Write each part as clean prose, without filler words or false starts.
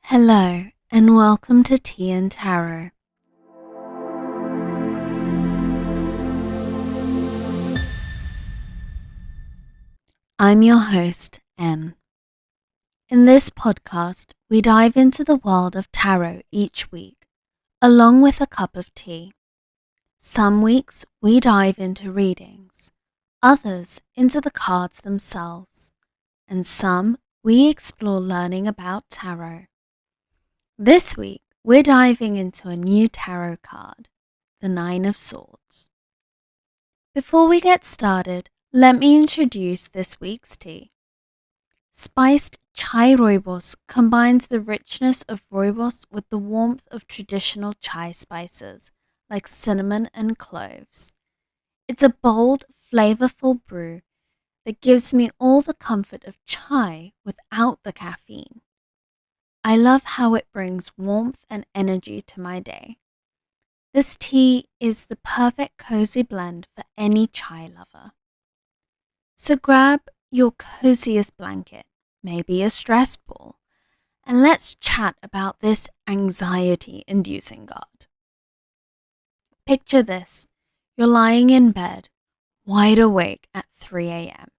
Hello, and welcome to Tea and Tarot. I'm your host, Em. In this podcast, we dive into the world of tarot each week, along with a cup of tea. Some weeks we dive into readings, others into the cards themselves, and some we explore learning about tarot. This week, we're diving into a new tarot card, the Nine of Swords. Before we get started, let me introduce this week's tea. Spiced chai rooibos combines the richness of rooibos with the warmth of traditional chai spices like cinnamon and cloves. It's a bold, flavorful brew that gives me all the comfort of chai without the caffeine. I love how it brings warmth and energy to my day. This tea is the perfect cozy blend for any chai lover. So grab your coziest blanket, maybe a stress ball, and let's chat about this anxiety-inducing card. Picture this. You're lying in bed, wide awake at 3 a.m.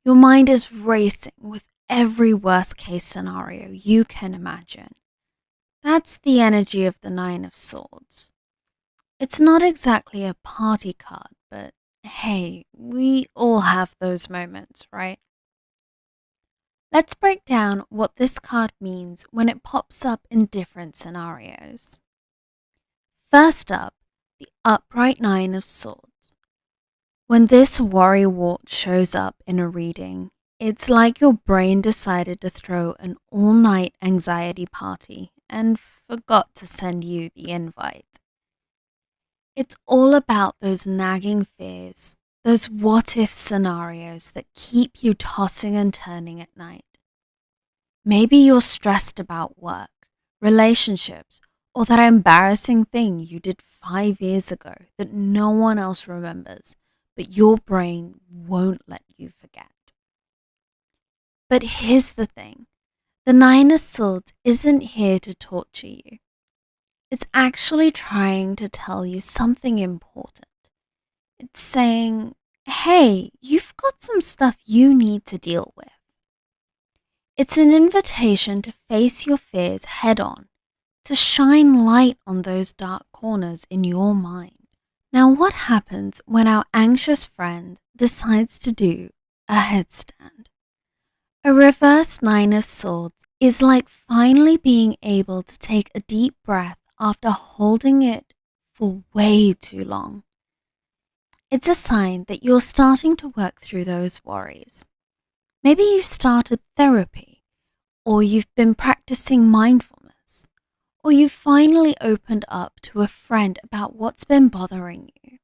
Your mind is racing with every worst-case scenario you can imagine. That's the energy of the Nine of Swords. It's not exactly a party card, but hey, we all have those moments, right? Let's break down what this card means when it pops up in different scenarios. First up, the upright Nine of Swords. When this worry wart shows up in a reading, it's like your brain decided to throw an all-night anxiety party and forgot to send you the invite. It's all about those nagging fears, those what-if scenarios that keep you tossing and turning at night. Maybe you're stressed about work, relationships, or that embarrassing thing you did 5 years ago that no one else remembers, but your brain won't let you forget. But here's the thing. The Nine of Swords isn't here to torture you. It's actually trying to tell you something important. It's saying, hey, you've got some stuff you need to deal with. It's an invitation to face your fears head on, to shine light on those dark corners in your mind. Now, what happens when our anxious friend decides to do a headstand? A reverse Nine of Swords is like finally being able to take a deep breath after holding it for way too long. It's a sign that you're starting to work through those worries. Maybe you've started therapy, or you've been practicing mindfulness, or you've finally opened up to a friend about what's been bothering you.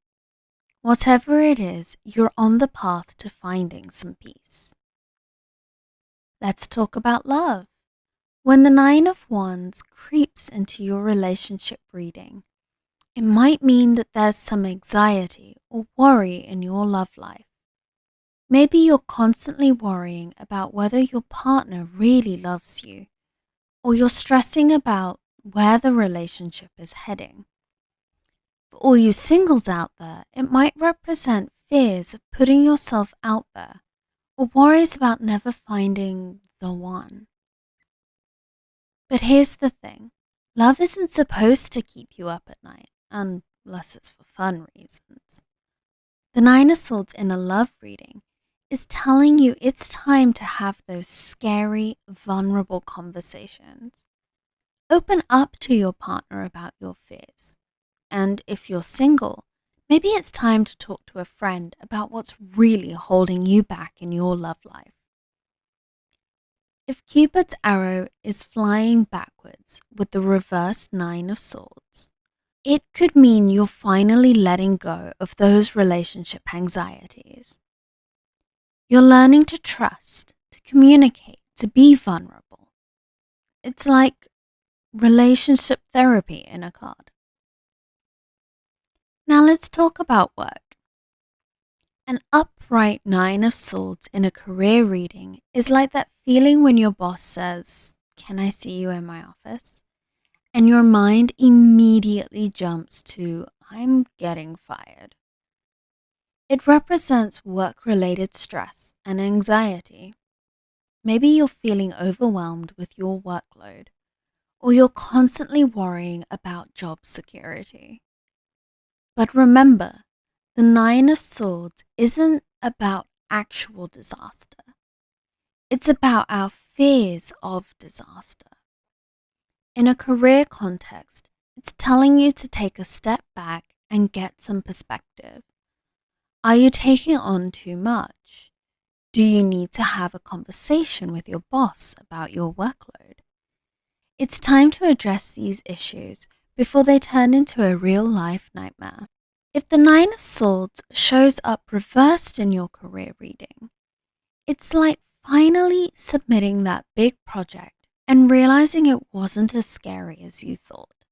Whatever it is, you're on the path to finding some peace. Let's talk about love. When the Nine of Wands creeps into your relationship reading, it might mean that there's some anxiety or worry in your love life. Maybe you're constantly worrying about whether your partner really loves you, or you're stressing about where the relationship is heading. For all you singles out there, it might represent fears of putting yourself out there, or worries about never finding the one. But here's the thing. Love isn't supposed to keep you up at night, unless it's for fun reasons. The Nine of Swords in a love reading is telling you it's time to have those scary, vulnerable conversations. Open up to your partner about your fears. And if you're single, maybe it's time to talk to a friend about what's really holding you back in your love life. If Cupid's arrow is flying backwards with the reverse Nine of Swords, it could mean you're finally letting go of those relationship anxieties. You're learning to trust, to communicate, to be vulnerable. It's like relationship therapy in a card. Now let's talk about work. An upright Nine of Swords in a career reading is like that feeling when your boss says, "Can I see you in my office?" And your mind immediately jumps to, "I'm getting fired." It represents work-related stress and anxiety. Maybe you're feeling overwhelmed with your workload, or you're constantly worrying about job security. But remember, the Nine of Swords isn't about actual disaster. It's about our fears of disaster. In a career context, it's telling you to take a step back and get some perspective. Are you taking on too much? Do you need to have a conversation with your boss about your workload? It's time to address these issues before they turn into a real-life nightmare. If the Nine of Swords shows up reversed in your career reading, it's like finally submitting that big project and realizing it wasn't as scary as you thought.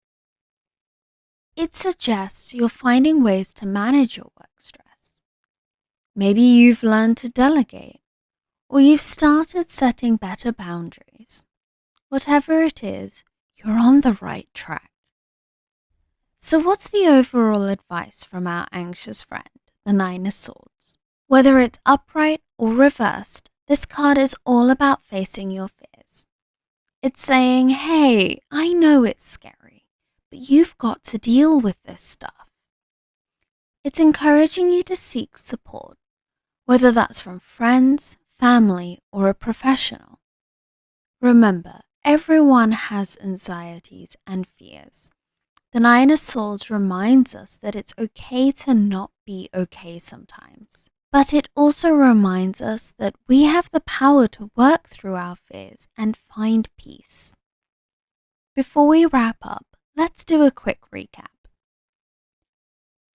It suggests you're finding ways to manage your work stress. Maybe you've learned to delegate, or you've started setting better boundaries. Whatever it is, you're on the right track. So what's the overall advice from our anxious friend, the Nine of Swords? Whether it's upright or reversed, this card is all about facing your fears. It's saying, hey, I know it's scary, but you've got to deal with this stuff. It's encouraging you to seek support, whether that's from friends, family, or a professional. Remember, everyone has anxieties and fears. The Nine of Swords reminds us that it's okay to not be okay sometimes. But it also reminds us that we have the power to work through our fears and find peace. Before we wrap up, let's do a quick recap.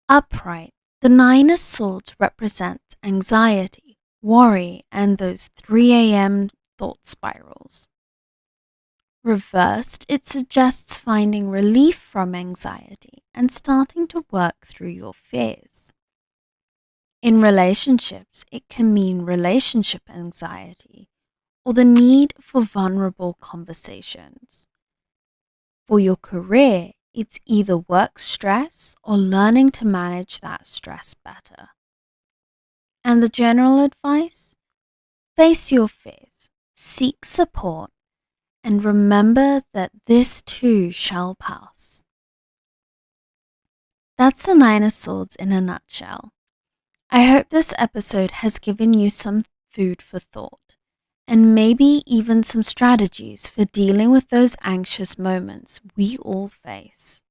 Upright, the Nine of Swords represents anxiety, worry, and those 3 a.m. thought spirals. Reversed, it suggests finding relief from anxiety and starting to work through your fears. In relationships, it can mean relationship anxiety or the need for vulnerable conversations. For your career, it's either work stress or learning to manage that stress better. And the general advice? Face your fears, seek support, and remember that this too shall pass. That's the Nine of Swords in a nutshell. I hope this episode has given you some food for thought, and maybe even some strategies for dealing with those anxious moments we all face.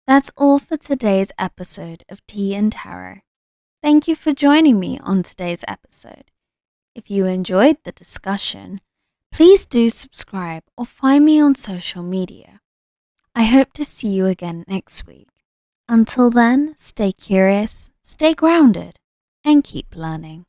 That's all for today's episode of Tea and Tarot. Thank you for joining me on today's episode. If you enjoyed the discussion, please do subscribe or find me on social media. I hope to see you again next week. Until then, stay curious, stay grounded, and keep learning.